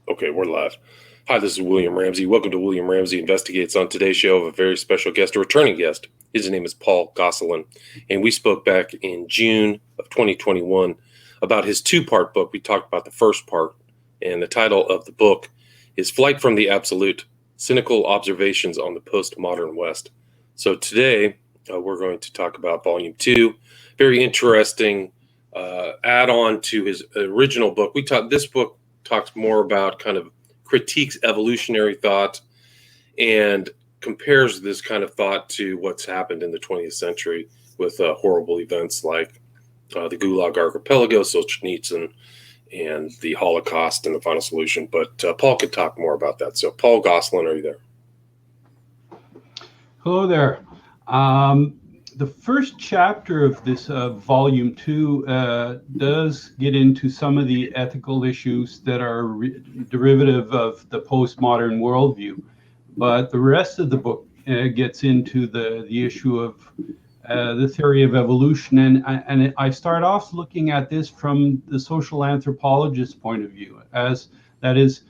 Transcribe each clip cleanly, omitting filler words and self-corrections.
Okay, we're live. Hi, this is William Ramsey. Welcome to William Ramsey Investigates. On today's show, I have a very special guest, a returning guest. His name is Paul Gosselin, and we spoke back in June of 2021 about his two-part book. We talked about the first part, and the title of the book is Flight from the Absolute, Cynical Observations on the Postmodern West. So today, we're going to talk about Volume 2, very interesting add-on to his original book. This book talks more about kind of critiques evolutionary thought and compares this kind of thought to what's happened in the 20th century with horrible events like the Gulag Archipelago, Solzhenitsyn, and the Holocaust and the Final Solution. But Paul could talk more about that. So, Paul Gosselin, are you there? Hello there. The first chapter of this volume 2 does get into some of the ethical issues that are derivative of the postmodern worldview, but the rest of the book gets into the issue of the theory of evolution, and I start off looking at this from the social anthropologist's point of view, as that is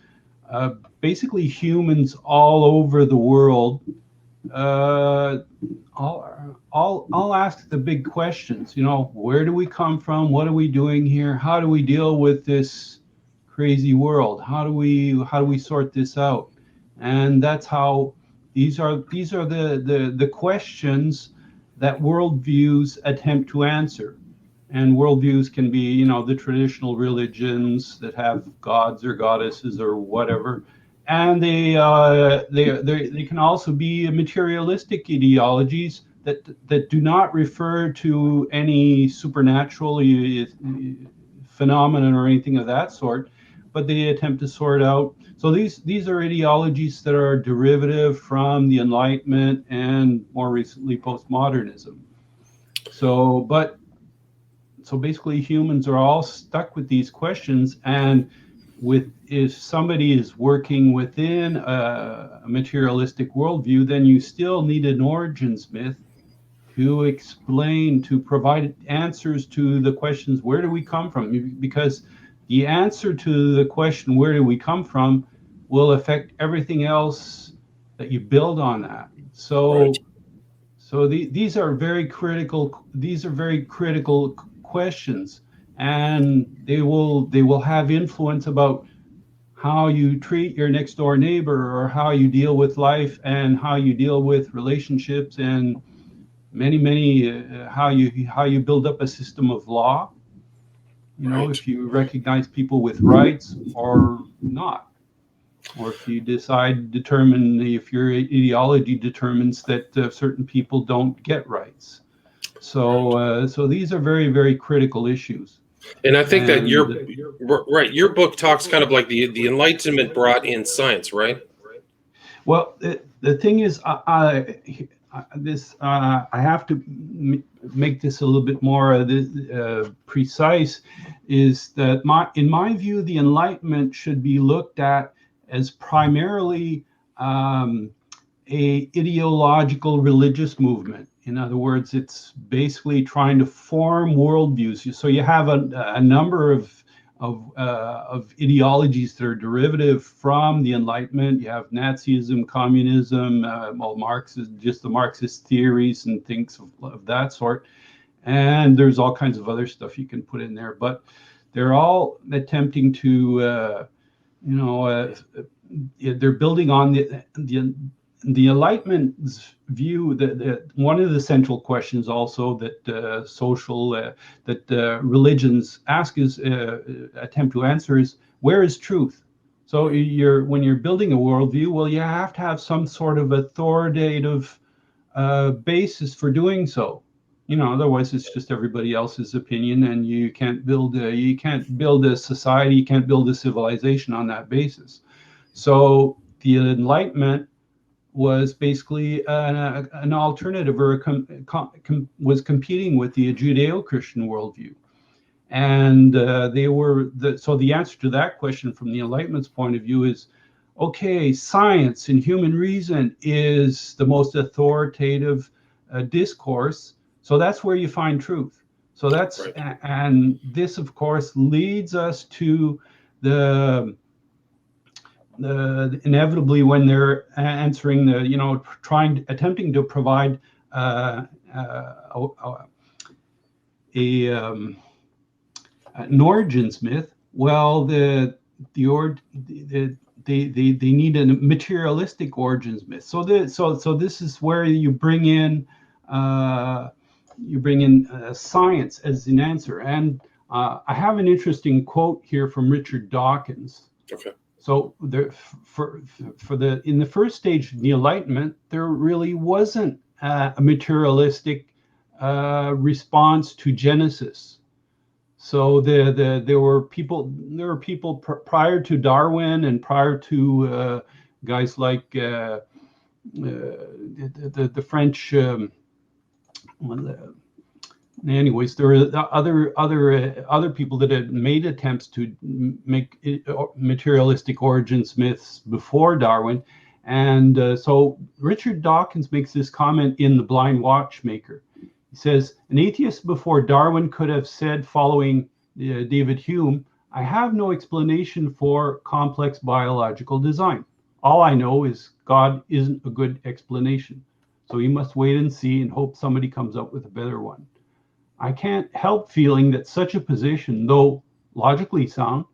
basically humans all over the world. I'll ask the big questions. Where do we come from? What are we doing here? How do we deal with this crazy world? How do we sort this out? And that's how these are the questions that worldviews attempt to answer. And worldviews can be, the traditional religions that have gods or goddesses or whatever. And they can also be materialistic ideologies that do not refer to any supernatural phenomenon or anything of that sort, but they attempt to sort out. So these are ideologies that are derivative from the Enlightenment and more recently postmodernism. So basically humans are all stuck with these questions, and if somebody is working within a materialistic worldview, then you still need an origins myth to provide answers to the questions, where do we come from? Because the answer to the question, where do we come from, will affect everything else that you build on that. So, Right. These are very critical questions, and they will have influence about how you treat your next door neighbor, or how you deal with life, and how you deal with relationships, and many how you build up a system of law. Right. If you recognize people with rights or not, or if you determine if your ideology determines that certain people don't get rights. So these are very, very critical issues. And I think that your book talks kind of like the Enlightenment brought in science, right? Well, the thing is, I have to make this a little bit more precise. Is that in my view, the Enlightenment should be looked at as primarily a ideological religious movement. In other words, it's basically trying to form worldviews. So you have a number of ideologies that are derivative from the Enlightenment. You have Nazism, communism, Marxism, just the Marxist theories and things of that sort. And there's all kinds of other stuff you can put in there, but they're all attempting to, they're building on the Enlightenment's view. That one of the central questions also that religions attempt to answer is, where is truth? So when you're building a worldview, well, you have to have some sort of authoritative basis for doing so. Otherwise it's just everybody else's opinion, and you can't build a society, you can't build a civilization on that basis. So the Enlightenment was basically an alternative, or was competing with the Judeo-Christian worldview. And so the answer to that question from the Enlightenment's point of view is, okay, science and human reason is the most authoritative discourse. So that's where you find truth. So that's and this, of course, leads us to the inevitably when they're answering the, attempting to provide an origins myth, well, they need a materialistic origins myth. So this is where you bring in science as an answer. And I have an interesting quote here from Richard Dawkins. Okay. So in the first stage of the Enlightenment, there really wasn't a materialistic response to Genesis. So there were people prior to Darwin and prior to guys like the French. Anyways, there were other people that had made attempts to make materialistic origins myths before Darwin, and so Richard Dawkins makes this comment in The Blind Watchmaker. He says, an atheist before Darwin could have said, following David Hume, I have no explanation for complex biological design. All I know is God isn't a good explanation. So you must wait and see and hope somebody comes up with a better one. I can't help feeling that such a position, though logically sound,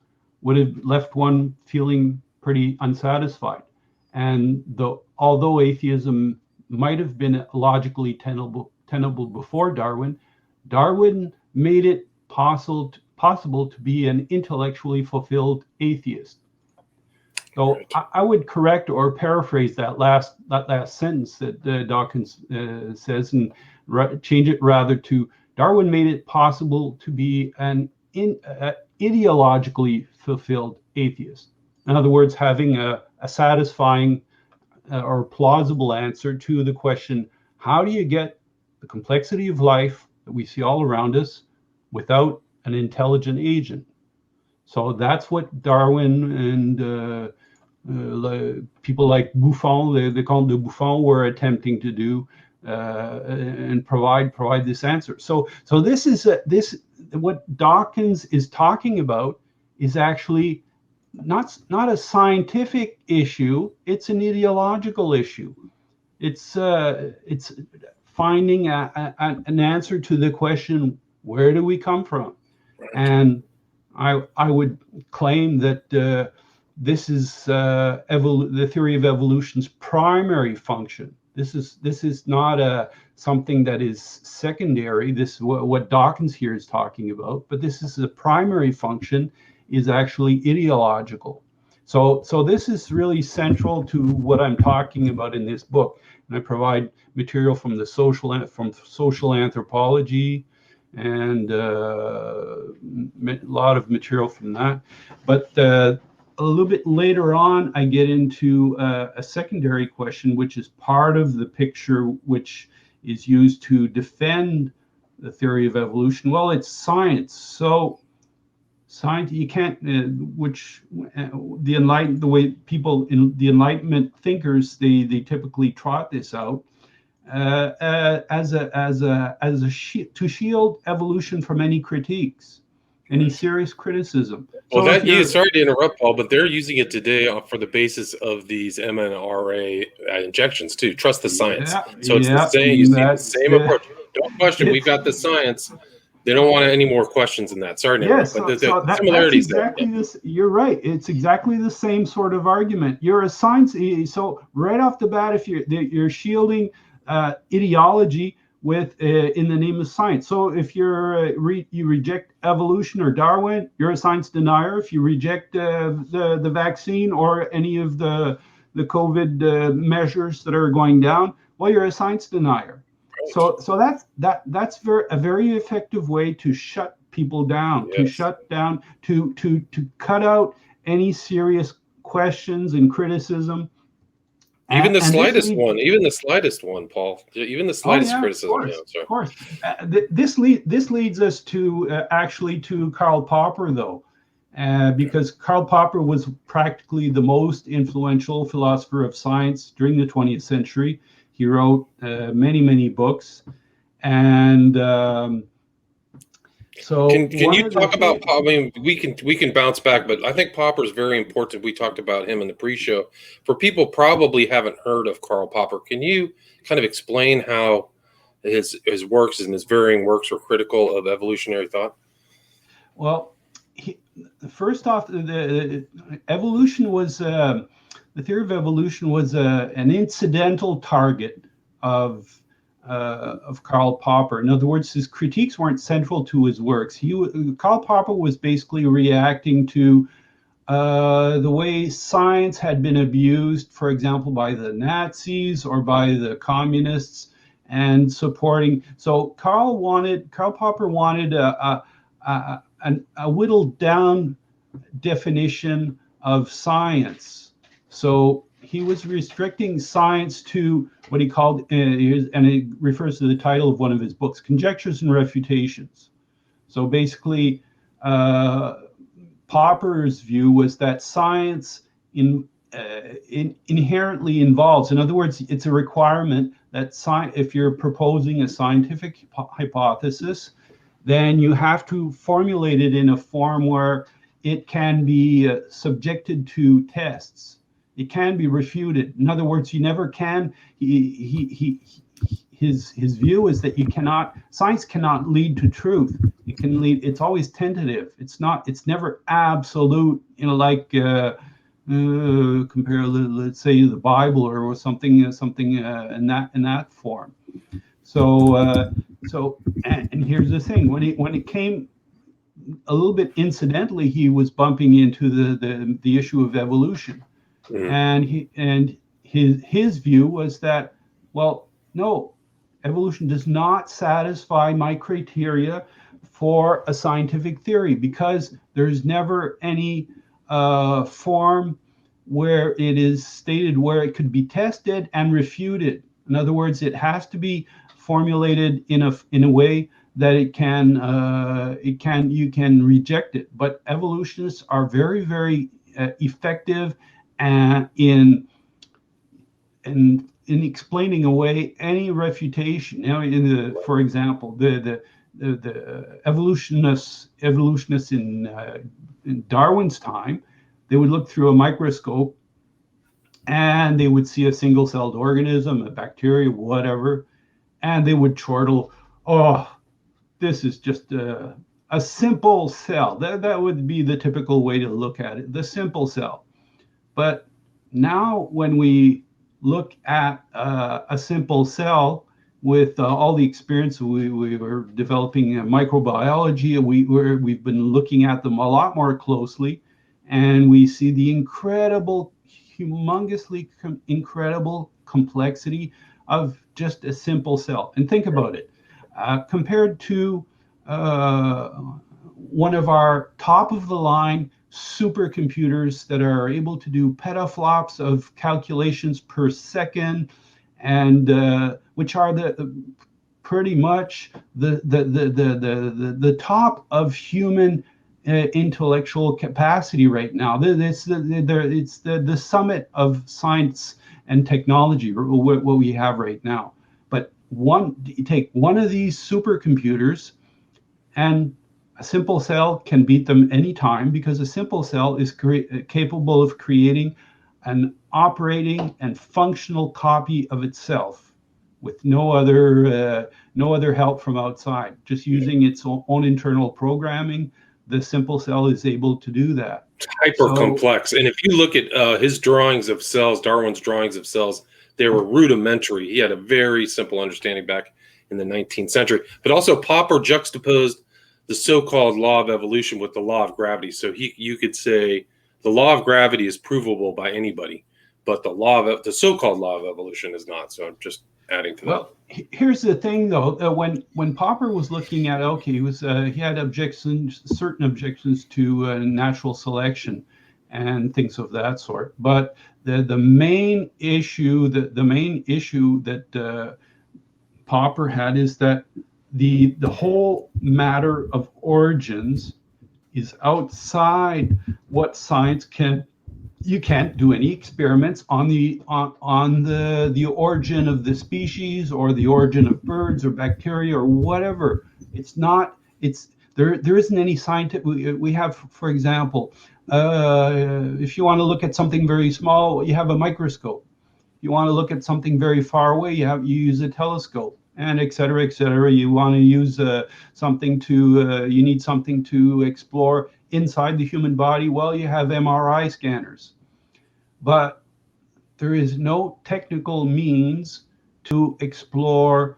would have left one feeling pretty unsatisfied. And although atheism might have been logically tenable before Darwin, Darwin made it possible to be an intellectually fulfilled atheist. So Right. I would correct or paraphrase that last sentence that Dawkins says and change it rather to Darwin made it possible to be an ideologically fulfilled atheist. In other words, having a satisfying or plausible answer to the question, how do you get the complexity of life that we see all around us without an intelligent agent? So that's what Darwin and people like Buffon, they call him the Buffon, were attempting to do and provide this answer. So this is what Dawkins is talking about is actually not a scientific issue. It's an ideological issue. It's finding an answer to the question, where do we come from? Right. And I would claim that this is the theory of evolution's primary function. This is not something that is secondary. This is what Dawkins here is talking about, but this is the primary function is actually ideological. So this is really central to what I'm talking about in this book. And I provide material from social anthropology and a lot of material from that. But a little bit later on, I get into a secondary question, which is part of the picture, which is used to defend the theory of evolution. Well, it's science. So science, you can't, the way people in the Enlightenment thinkers, they typically trot this out to shield evolution from any critiques, any serious criticism. Well, sorry to interrupt, Paul, but they're using it today for the basis of these mRNA injections too. Trust the science. So it's the same. You see the same approach. Don't question. We've got the science. They don't want any more questions than that. Sorry to interrupt, but the similarities that's exactly this. You're right. It's exactly the same sort of argument. You're a science. So right off the bat, if you're shielding ideology with in the name of science. So if you reject evolution or Darwin, you're a science denier. If you reject the vaccine or any of the COVID measures that are going down, well, you're a science denier. So that's a very effective way to shut people down, yes. To shut down, to cut out any serious questions and criticism. Even the slightest one, Paul. Even the slightest criticism. Of course. This leads us to actually to Karl Popper, though, because Karl Popper was practically the most influential philosopher of science during the 20th century. He wrote many books, and So Can one you of the talk about? things, I mean, we can bounce back, but I think Popper is very important. We talked about him in the pre-show. For people probably haven't heard of Karl Popper, can you kind of explain how his works and his varying works were critical of evolutionary thought? well, he, first off, the evolution was the theory of evolution was an incidental target of Karl Popper. In other words, his critiques weren't central to his works. Karl Popper was basically reacting to the way science had been abused, for example, by the Nazis or by the communists, and supporting. So Karl Popper wanted a whittled down definition of science. So he was restricting science to what he called, and it refers to the title of one of his books, Conjectures and Refutations. So basically, Popper's view was that science inherently involves, in other words, it's a requirement that if you're proposing a scientific hypothesis, then you have to formulate it in a form where it can be subjected to tests. It can be refuted. In other words, you never can. His view is that science cannot lead to truth. It can lead. It's always tentative. It's never absolute. Like compare, let's say, the Bible or something in that form. And here's the thing: when it came a little bit incidentally, he was bumping into the issue of evolution, and his view was that, well, no, evolution does not satisfy my criteria for a scientific theory, because there's never any form where it is stated where it could be tested and refuted. In other words, it has to be formulated in a way that you can reject it. But evolutionists are very, very effective in explaining away any refutation. For example, the evolutionists in Darwin's time, they would look through a microscope and they would see a single-celled organism, a bacteria, whatever, and they would chortle, "Oh, this is just a simple cell." That would be the typical way to look at it, the simple cell. But now when we look at a simple cell with all the experience we were developing microbiology, we've been looking at them a lot more closely, and we see the humongously incredible complexity of just a simple cell. And think about it, compared to one of our top of the line supercomputers that are able to do petaflops of calculations per second, and which are pretty much the top of human intellectual capacity right now. It's the summit of science and technology, what we have right now. But you take one of these supercomputers, and a simple cell can beat them anytime, because a simple cell is capable of creating an operating and functional copy of itself with no other help from outside. Just using its own internal programming, the simple cell is able to do that. Hyper complex. And if you look at his drawings of cells, Darwin's drawings of cells, they were rudimentary. He had a very simple understanding back in the 19th century. But also Popper juxtaposed the so-called law of evolution with the law of gravity. So you could say the law of gravity is provable by anybody, but the so-called law of evolution is not. So I'm just adding to that. Well, here's the thing, though. When Popper was looking at, he had certain objections to natural selection and things of that sort. But the main issue that Popper had is that the whole matter of origins is outside what science can. You can't do any experiments on the origin of the species or the origin of birds or bacteria or whatever. there isn't any scientific. We have, for example, if you want to look at something very small, you have a microscope. You want to look at something very far away, you use a telescope, and et cetera, et cetera. You want to use you need something to explore inside the human body. Well, you have MRI scanners, but there is no technical means to explore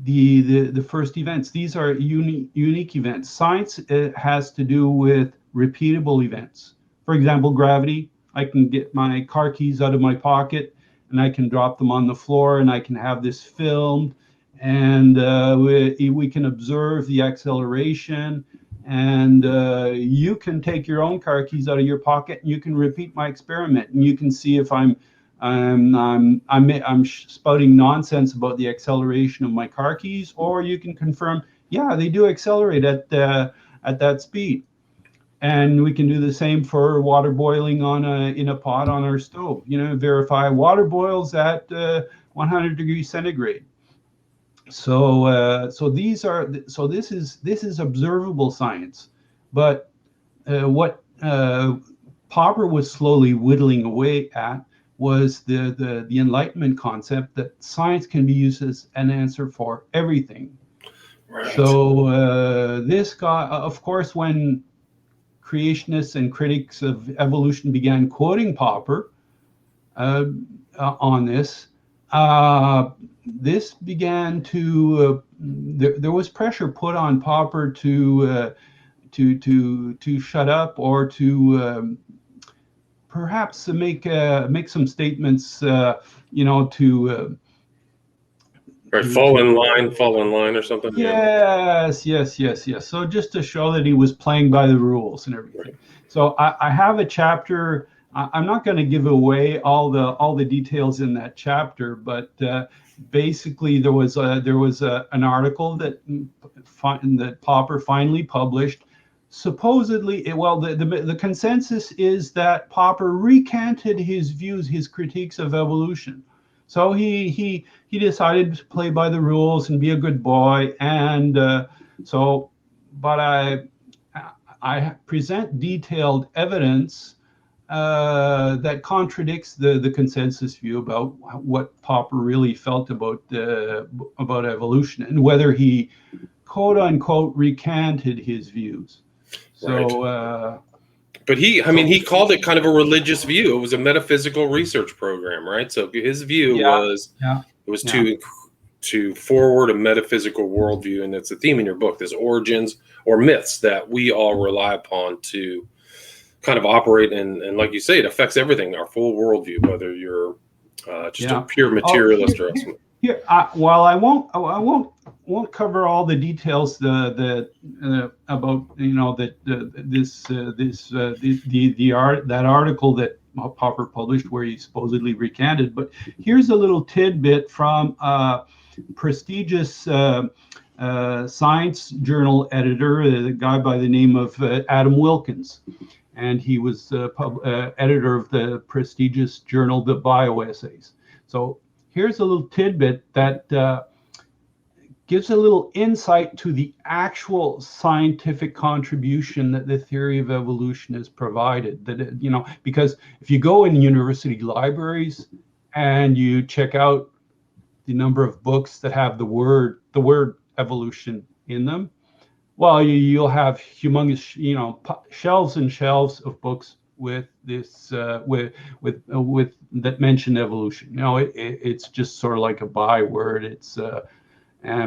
the first events. These are unique events. Science has to do with repeatable events. For example, gravity. I can get my car keys out of my pocket and I can drop them on the floor and I can have this filmed, and we can observe the acceleration, and you can take your own car keys out of your pocket and you can repeat my experiment, and you can see if I'm spouting nonsense about the acceleration of my car keys, or you can confirm, yeah, they do accelerate at that speed. And we can do the same for water boiling in a pot on our stove. Verify water boils at 100 degrees centigrade. So this is observable science, but what Popper was slowly whittling away at was the Enlightenment concept that science can be used as an answer for everything. Right. So this guy, of course, when creationists and critics of evolution began quoting Popper on this, this began to there was pressure put on Popper to shut up, or to perhaps make some statements, Right, fall in line or something. Yes. So just to show that he was playing by the rules and everything. Right. So I have a chapter. I'm not going to give away all the details in that chapter, but basically there was an article that Popper finally published. Supposedly, the consensus is that Popper recanted his views, his critiques of evolution. So he decided to play by the rules and be a good boy, and but I present detailed evidence that contradicts the consensus view about what Popper really felt about evolution, and whether he quote unquote recanted his views. So. Right. But he called it kind of a religious view. It was a metaphysical research program, right? So his view was to forward a metaphysical worldview, and it's a theme in your book. There's origins or myths that we all rely upon to kind of operate, and like you say, it affects everything, our full worldview, whether you're just a pure materialist or else. Here, while I won't cover all the details about that article that Popper published where he supposedly recanted, but here's a little tidbit from prestigious science journal editor, a guy by the name of Adam Wilkins, and he was editor of the prestigious journal The Bioessays. So here's a little tidbit that gives a little insight to the actual scientific contribution that the theory of evolution has provided. Because if you go in university libraries and you check out the number of books that have the word evolution in them, well, you'll have humongous, shelves and shelves of books with this with that mention evolution. It's just sort of like a byword. It's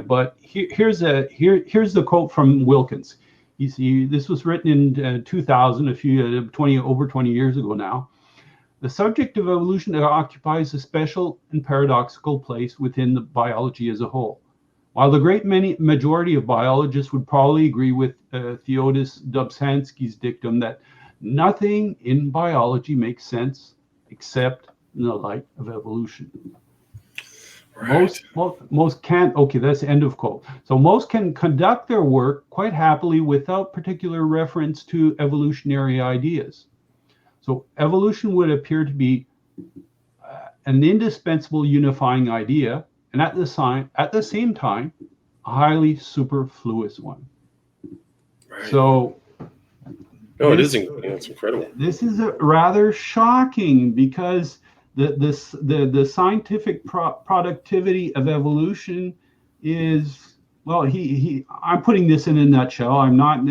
but here's the quote from Wilkins. You see, this was written in 2000, over 20 years ago now. The subject of evolution occupies a special and paradoxical place within the biology as a whole. While the great majority of biologists would probably agree with Theodis Dobzhansky's dictum that nothing in biology makes sense except in the light of evolution. Right. Most can't. Okay, that's the end of quote. So most can conduct their work quite happily without particular reference to evolutionary ideas. So evolution would appear to be an indispensable unifying idea, and at the same time, a highly superfluous one. So no, it's incredible. This is rather shocking because the scientific productivity of evolution is, well, I'm putting this in a nutshell. I'm not.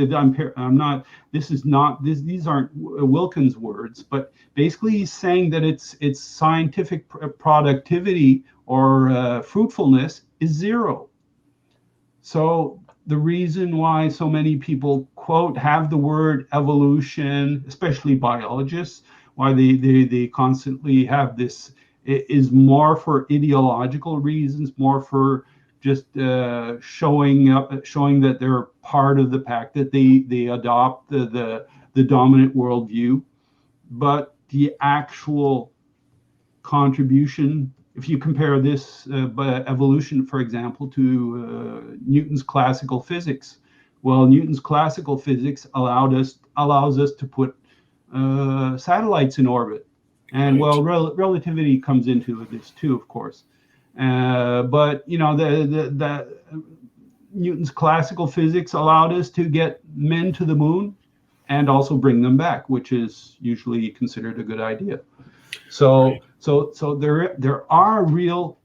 These aren't Wilkins' words, but basically he's saying that its scientific productivity or fruitfulness is zero. So the reason why so many people quote have the word evolution, especially biologists, why they constantly have this, is more for ideological reasons, more for just showing that they're part of the pack, that they adopt the dominant worldview. But the actual contribution, if you compare this evolution, for example, to Newton's classical physics, well, Newton's classical physics allows us to put satellites in orbit, and well, relativity comes into this too, of course. But you know, the Newton's classical physics allowed us to get men to the moon and also bring them back, which is usually considered a good idea. So there are real,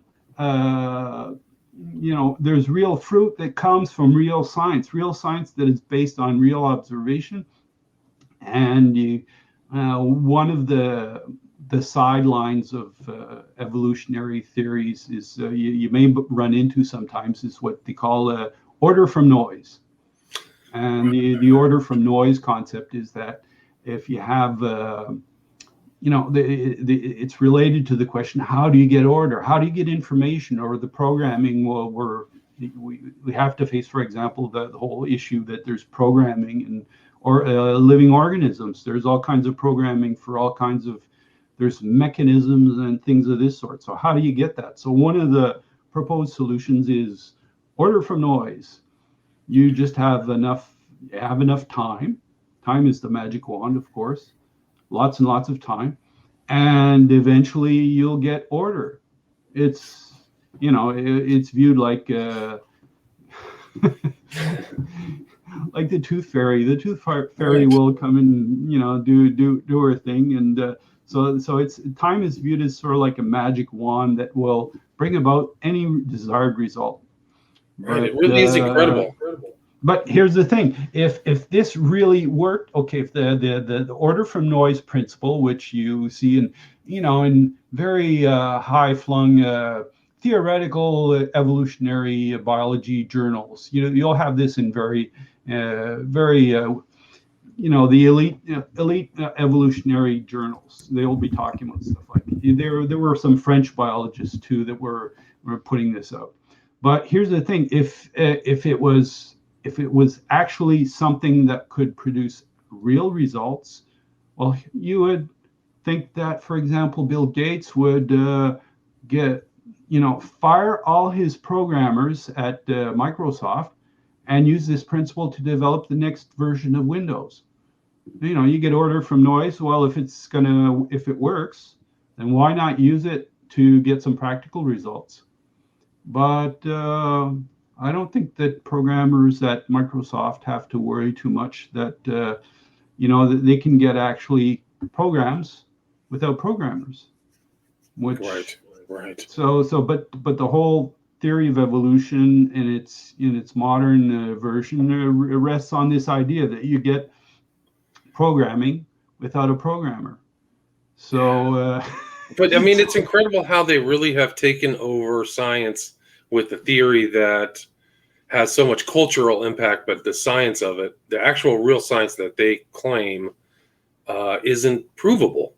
there's real fruit that comes from real science that is based on real observation. And one of the sidelines of evolutionary theories is you may run into sometimes is what they call order from noise. And the order from noise concept is that if you have it's related to the question, how do you get order? How do you get information or the programming? Well, we have to face, for example, the whole issue that there's programming or living organisms. There's all kinds of programming for all kinds of, there's mechanisms and things of this sort. So how do you get that? So one of the proposed solutions is order from noise. You just have enough time. Time is the magic wand, of course. Lots and lots of time, and eventually you'll get order. It's it's viewed like like the tooth fairy. The tooth fairy will come and do her thing, and so it's time is viewed as sort of like a magic wand that will bring about any desired result. Right, but, it really is incredible. But here's the thing: if this really worked, okay, if the order from noise principle, which you see in very high flung theoretical evolutionary biology journals, you'll have this in very the elite evolutionary journals. They'll be talking about stuff like there were some French biologists too that were putting this out. But here's the thing: if it was actually something that could produce real results, well, you would think that, for example, Bill Gates would fire all his programmers at Microsoft and use this principle to develop the next version of Windows. You get order from noise. Well, if it works, then why not use it to get some practical results? But I don't think that programmers at Microsoft have to worry too much that that they can get actually programs without programmers. Which right. But the whole theory of evolution in its modern version rests on this idea that you get programming without a programmer. So. But I mean, it's incredible how they really have taken over science with the theory that has so much cultural impact, but the science of it, the actual real science that they claim, isn't provable.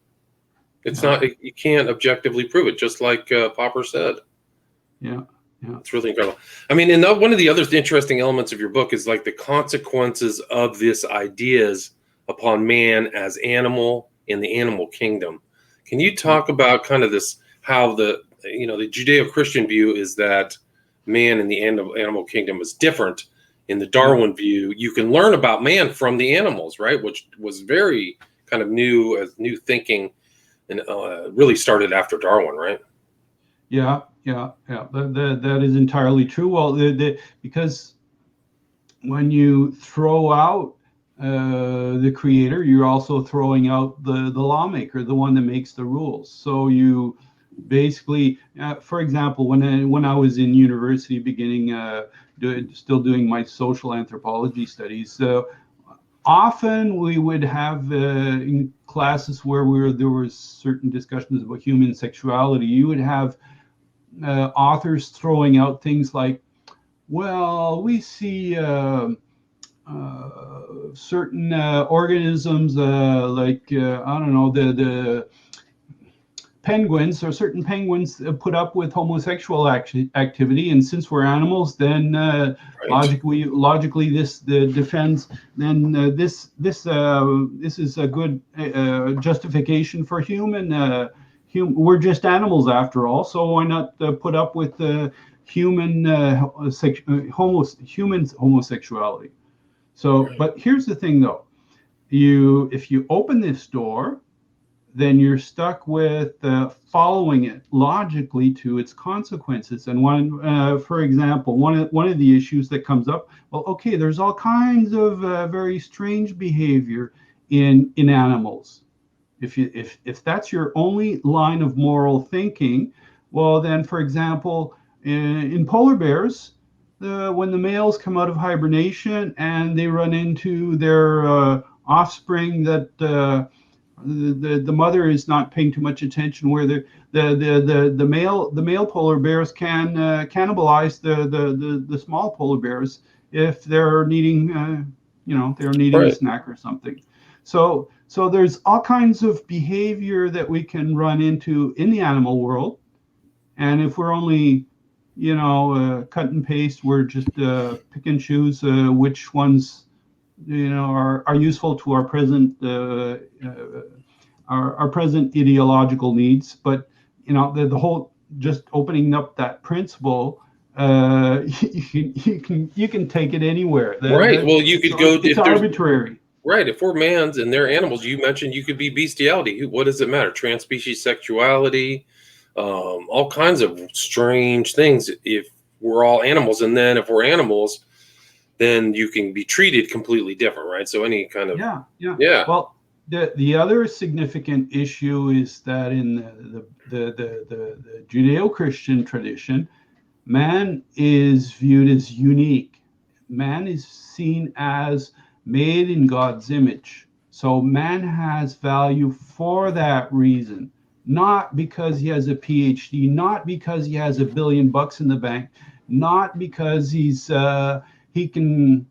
It's not. You can't objectively prove it, just like Popper said. Yeah. It's really incredible. I mean, and one of the other interesting elements of your book is like the consequences of this ideas upon man as animal in the animal kingdom. Can you talk about kind of this, how the Judeo-Christian view is that man in the animal kingdom is different. In the Darwin view, you can learn about man from the animals, right? Which was very kind of new thinking, and really started after Darwin, right? Yeah. That is entirely true. Well, because when you throw out the creator, you're also throwing out the lawmaker, the one that makes the rules. So you basically, for example, when I was in university, still doing my social anthropology studies, often we would have in classes where there was certain discussions about human sexuality. You would have authors throwing out things like, well, we see certain organisms like I don't know, the penguins, or certain penguins put up with homosexual activity, and since we're animals, then Right. logically this defends, then this is a good justification for we're just animals after all, so why not put up with humans homosexuality. So, Right. but here's the thing though, if you open this door, then you're stuck with following it logically to its consequences. And for example, one of the issues that comes up, well, okay, there's all kinds of very strange behavior in animals. If that's your only line of moral thinking, well, then, for example, in polar bears, when the males come out of hibernation and they run into their offspring that the mother is not paying too much attention, where the male polar bears can cannibalize the small polar bears if they're needing they're needing a Right. snack or something. So there's all kinds of behavior that we can run into in the animal world, and if we're only cut and paste, we're just pick and choose which ones are useful to our present ideological needs. But the whole, just opening up that principle, you can take it anywhere. Right. Well, you could go It's if there's arbitrary. right. If we're mans and they're animals, you mentioned you could be bestiality. What does it matter? Transspecies sexuality, all kinds of strange things. If we're all animals, and then if we're animals, then you can be treated completely different, right? So any kind of Yeah, yeah. yeah, Well, the other significant issue is that in the Judeo-Christian tradition, man is viewed as unique. Man is seen as made in God's image. So man has value for that reason, not because he has a PhD, not because he has $1 billion in the bank, not because he can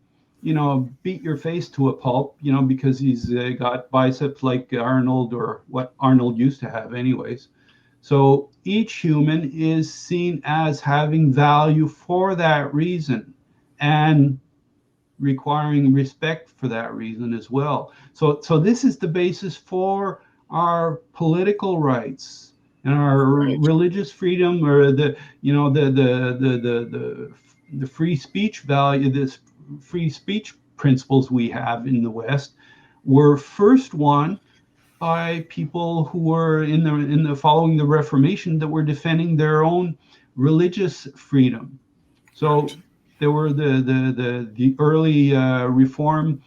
beat your face to a pulp, because he's got biceps like Arnold, or what Arnold used to have anyways. So each human is seen as having value for that reason, and requiring respect for that reason as well. So this is the basis for our political rights and our right, religious freedom, or the free speech value, this free speech principles we have in the West were first won by people who were in the following the Reformation, that were defending their own religious freedom. right, So there were the early Reform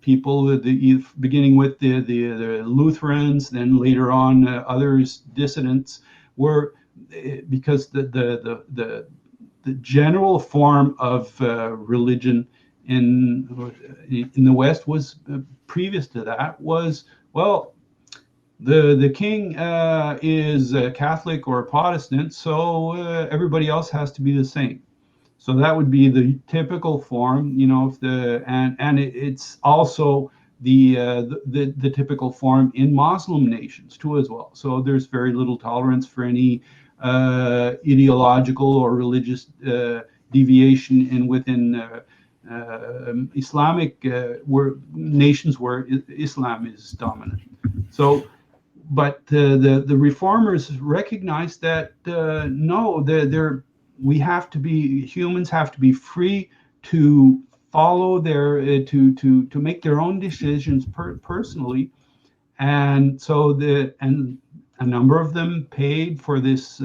people, beginning with the Lutherans, then later on others, dissidents, were because the general form of religion in the West was previous to that was, well, the king is a Catholic or a Protestant, so everybody else has to be the same. So that would be the typical form, if it's also the typical form in Muslim nations too as well. So there's very little tolerance for any ideological or religious deviation within Islamic nations where Islam is dominant. So, but the reformers recognized that no, humans have to be free to follow their to make their own decisions personally, and so and a number of them paid for this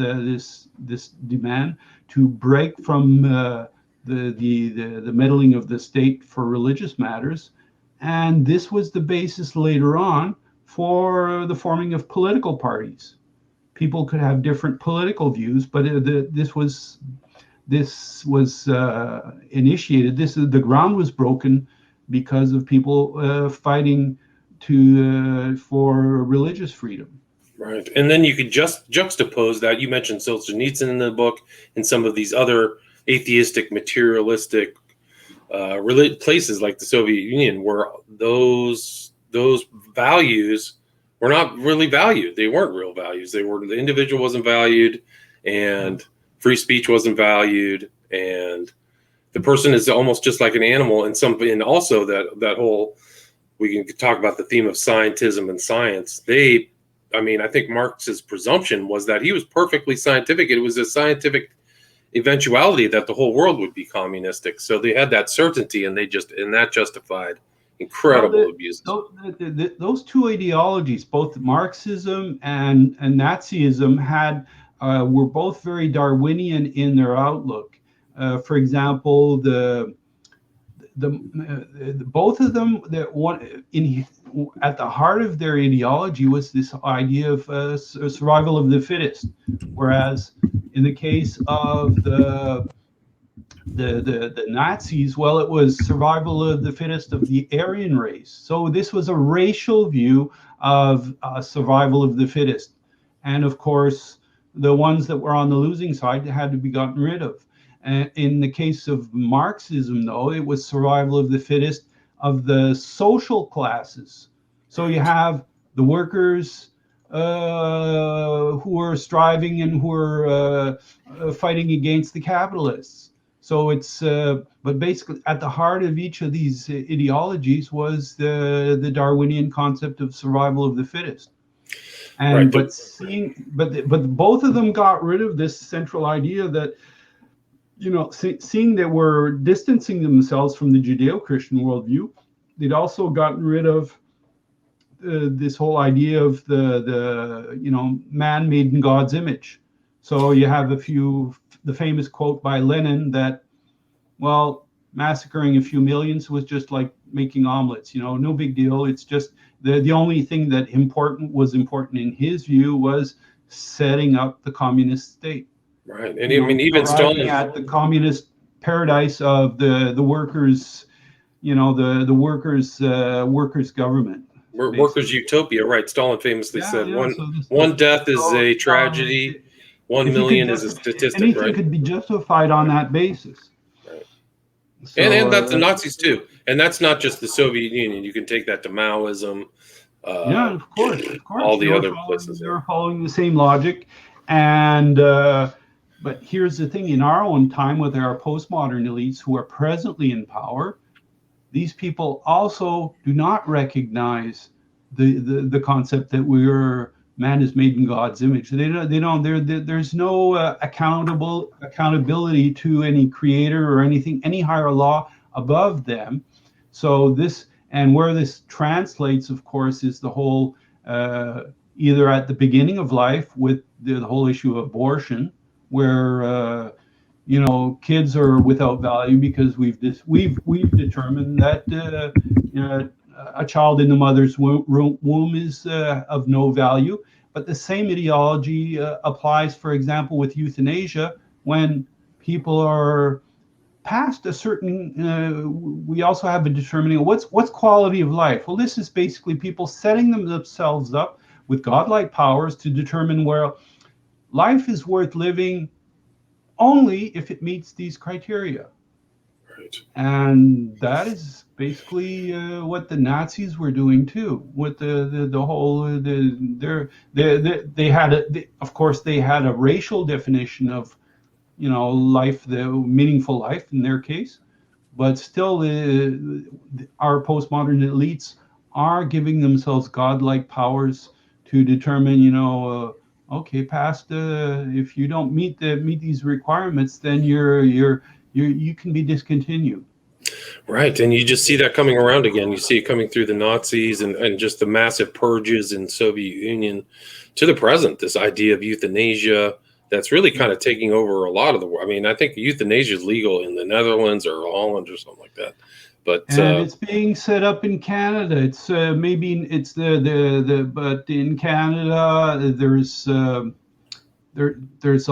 demand to break from the meddling of the state for religious matters, and this was the basis later on for the forming of political parties. People could have different political views, but this was initiated. The ground was broken because of people fighting for religious freedom. Right. And then you could just juxtapose that. You mentioned Solzhenitsyn in the book and some of these other atheistic, materialistic places like the Soviet Union, where those values were not really valued. They weren't real values. The individual wasn't valued, and free speech wasn't valued, and the person is almost just like an animal. And also that whole, we can talk about the theme of scientism and science. I think Marx's presumption was that he was perfectly scientific. It was a scientific eventuality that the whole world would be communistic. So they had that certainty, and that justified incredible abuse. Those two ideologies, both Marxism and Nazism, were both very Darwinian in their outlook. For example, both of them, at the heart of their ideology was this idea of survival of the fittest, whereas in the case of the Nazis, well, it was survival of the fittest of the Aryan race. So this was a racial view of survival of the fittest, and of course, the ones that were on the losing side had to be gotten rid of. And in the case of Marxism, though, it was survival of the fittest of the social classes. So you have the workers who are striving and who are fighting against the capitalists. So but basically at the heart of each of these ideologies was the Darwinian concept of survival of the fittest. And right. but both of them got rid of this central idea that, seeing they were distancing themselves from the Judeo-Christian worldview, they'd also gotten rid of this whole idea of the man made in God's image. So you have the famous quote by Lenin that, well, massacring a few millions was just like making omelets, no big deal. It's just the only thing that was important in his view was setting up the communist state. Right. And even Stalin at the communist paradise of the workers, the workers government. Workers' utopia, right? Stalin famously said, one death is a tragedy, 1 million is a statistic. Anything right? could be justified on that basis. Right. So, and that's the Nazis too. And that's not just the Soviet Union. You can take that to Maoism. Of course. All the other places. They're following the same logic. And but here's the thing: in our own time, with our postmodern elites who are presently in power, these people also do not recognize the concept that man is made in God's image. They don't. There's no accountability to any creator or any higher law above them. So where this translates, of course, is the whole either at the beginning of life with the whole issue of abortion, where kids are without value because we've determined that a child in the mother's womb is of no value. But the same ideology applies, for example, with euthanasia. When people are past a certain, we also have a determining what's quality of life. Well, this is basically people setting themselves up with godlike powers to determine where life is worth living only if it meets these criteria. Right. And that is basically what the Nazis were doing too. With the whole, of course they had a racial definition of, life, the meaningful life in their case, but still our postmodern elites are giving themselves godlike powers to determine, okay, past if you don't meet these requirements, then you can be discontinued. Right, and you just see that coming around again. You see it coming through the Nazis and just the massive purges in Soviet Union to the present. This idea of euthanasia, that's really kind of taking over a lot of the world. I mean, I think euthanasia is legal in the Netherlands or Holland or something like that. But and it's being set up in Canada. It's maybe it's but in Canada there's a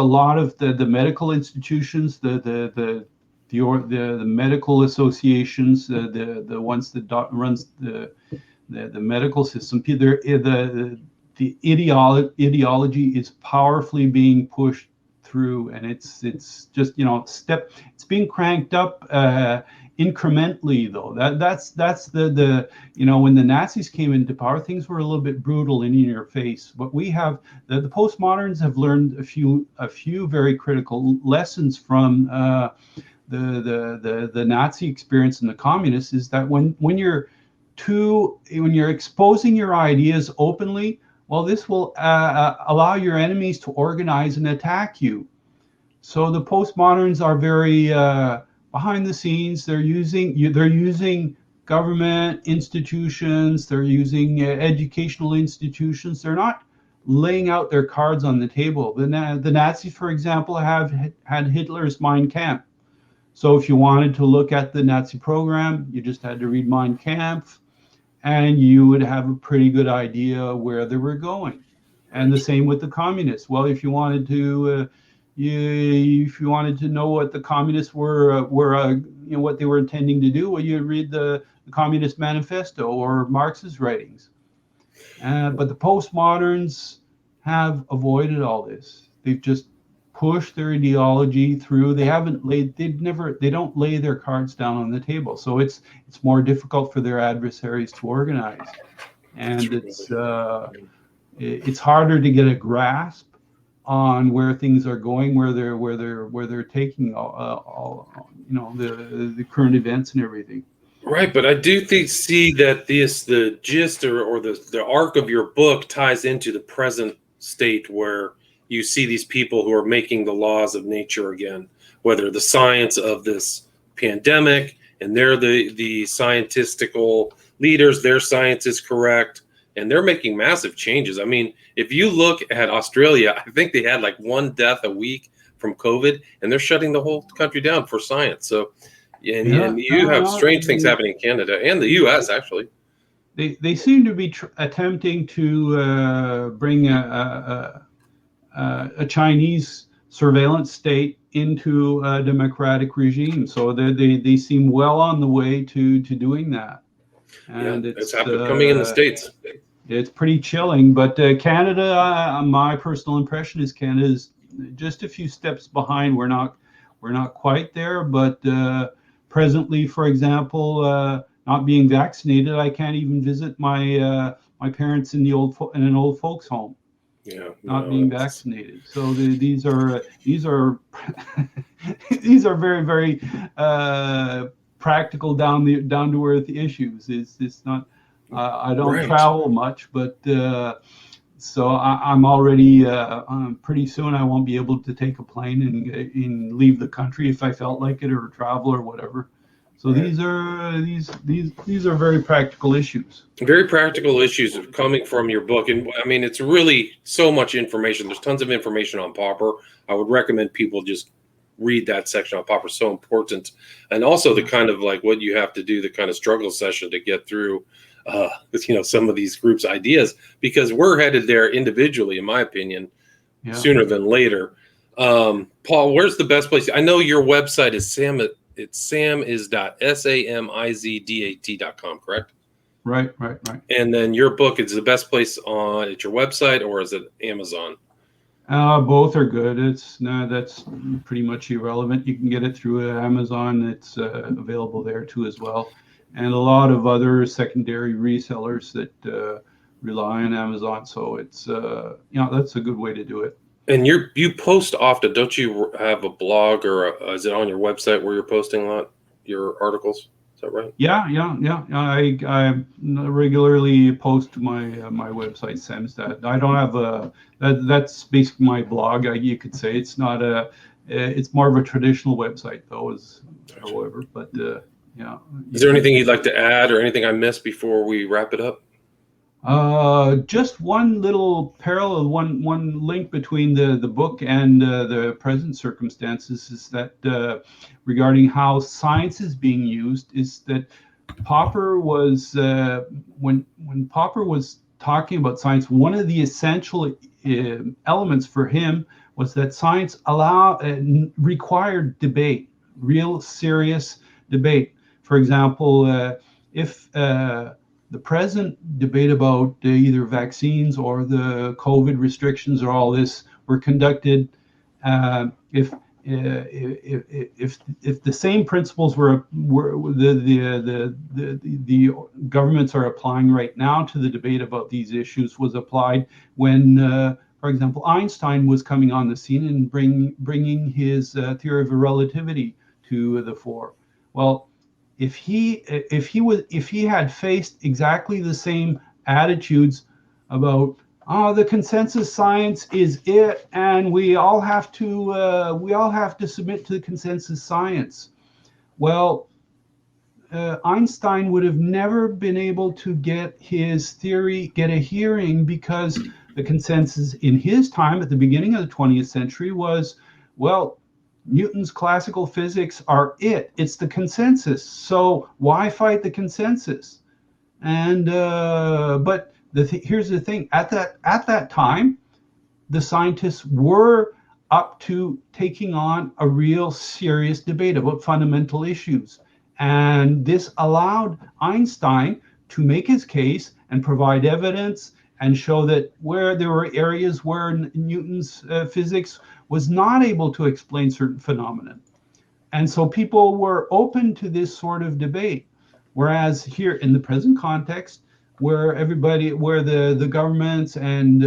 lot of the medical institutions, the medical associations, the ones that runs the medical system. The ideology is powerfully being pushed through, and it's just it's being cranked up incrementally, though. That's the when the Nazis came into power, things were a little bit brutal and in your face. But we have the postmoderns have learned a few very critical lessons from the Nazi experience and the communists, is that when you're exposing your ideas openly, well, this will allow your enemies to organize and attack you. So the postmoderns are very behind the scenes. They're using government institutions. They're using educational institutions. They're not laying out their cards on the table. The Nazis, for example, had Hitler's Mein Kampf. So if you wanted to look at the Nazi program, you just had to read Mein Kampf, and you would have a pretty good idea where they were going. And the same with the communists. Well, if you wanted to know what the communists were what they were intending to do, well, you read the Communist Manifesto or Marx's writings. But the postmoderns have avoided all this. They've just pushed their ideology through. They don't lay their cards down on the table. So it's more difficult for their adversaries to organize, and it's harder to get a grasp on where things are going, where they're taking the current events and everything. Right, but I do see that the gist or the arc of your book ties into the present state, where you see these people who are making the laws of nature again, whether the science of this pandemic, and they're the scientistical leaders, their science is correct, and they're making massive changes. I mean, if you look at Australia, I think they had like 1 death a week from COVID, and they're shutting the whole country down for science. So, and you have strange things happening in Canada and the U.S. actually. They seem to be attempting to bring a Chinese surveillance state into a democratic regime. So they seem well on the way to doing that. And it's coming in the States. It's pretty chilling. But Canada, my personal impression is Canada's just a few steps behind. We're not quite there, but presently, for example, not being vaccinated, I can't even visit my parents in an old folks home. Being vaccinated. So these are these are very, very practical, down to earth issues. It's not. I don't travel much, but so I'm already. Pretty soon I won't be able to take a plane and leave the country if I felt like it, or travel or whatever. So these are very practical issues. Very practical issues coming from your book. And I mean, it's really so much information. There's tons of information on Popper. I would recommend people just read that section on Popper. So important. And also the kind of like what you have to do, the kind of struggle session to get through, some of these groups' ideas, because we're headed there individually, in my opinion, sooner than later. Paul, where's the best place? I know your website is samizdat.com, correct? Right. And then your book is the best place at your website, or is it Amazon? Both are good. That's pretty much irrelevant. You can get it through Amazon. It's available there too as well, and a lot of other secondary resellers that rely on Amazon. So it's that's a good way to do it. And you post often, don't you? Have a blog, or is it on your website where you're posting a lot your articles? Is that right? Yeah. I regularly post to my website, Samizdat. I don't have that's basically my blog. You could say it's not it's more of a traditional website though, however. But Is there anything you'd like to add, or anything I missed before we wrap it up? Just one little parallel, one link between the book and the present circumstances is that regarding how science is being used, is that Popper was when Popper was talking about science, one of the essential elements for him was that science required debate, real serious debate. For example, if the present debate about either vaccines or the COVID restrictions or all this were conducted, if the same principles were the governments are applying right now to the debate about these issues was applied when, for example, Einstein was coming on the scene and bringing his theory of relativity to the fore. Well, if he had faced exactly the same attitudes about the consensus science is it, and we all have to submit to the consensus science. Well, Einstein would have never been able to get his theory get a hearing because the consensus in his time at the beginning of the 20th century was, well, Newton's classical physics are it. It's the consensus. So why fight the consensus? And but here's the thing: at that time, the scientists were up to taking on a real serious debate about fundamental issues, and this allowed Einstein to make his case and provide evidence and show that where there were areas where Newton's physics was not able to explain certain phenomena. And so people were open to this sort of debate. Whereas here in the present context, where the governments and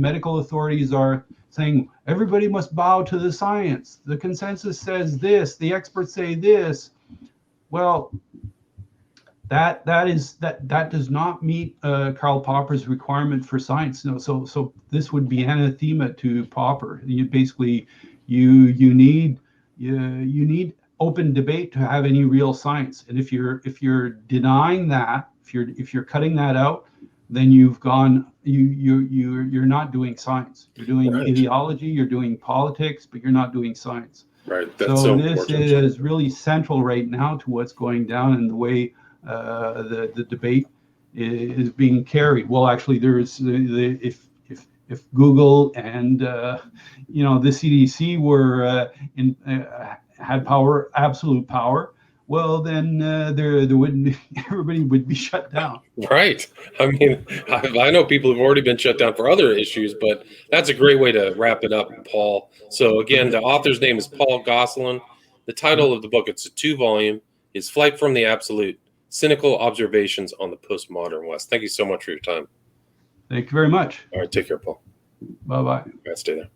medical authorities are saying everybody must bow to the science, the consensus says this, the experts say this. Well, that does not meet Karl Popper's requirement for science. No, so this would be anathema to Popper. You basically you need open debate to have any real science. And if you're denying that, if you're cutting that out, then you're not doing science. You're doing ideology, you're doing politics, but you're not doing science. Right. That's so this important. is really central right now to what's going down and the way the debate is being carried. Well, actually, there's if Google and the CDC were had power, absolute power, well, then there wouldn't be, everybody would be shut down. Right. I mean, I know people have already been shut down for other issues, but that's a great way to wrap it up, Paul. So again, the author's name is Paul Gosselin. The title of the book, it's a 2-volume, is Flight from the Absolute, Cynical Observations on the Postmodern West. Thank you so much for your time. Thank you very much. All right, take care, Paul. Bye-bye. Stay there.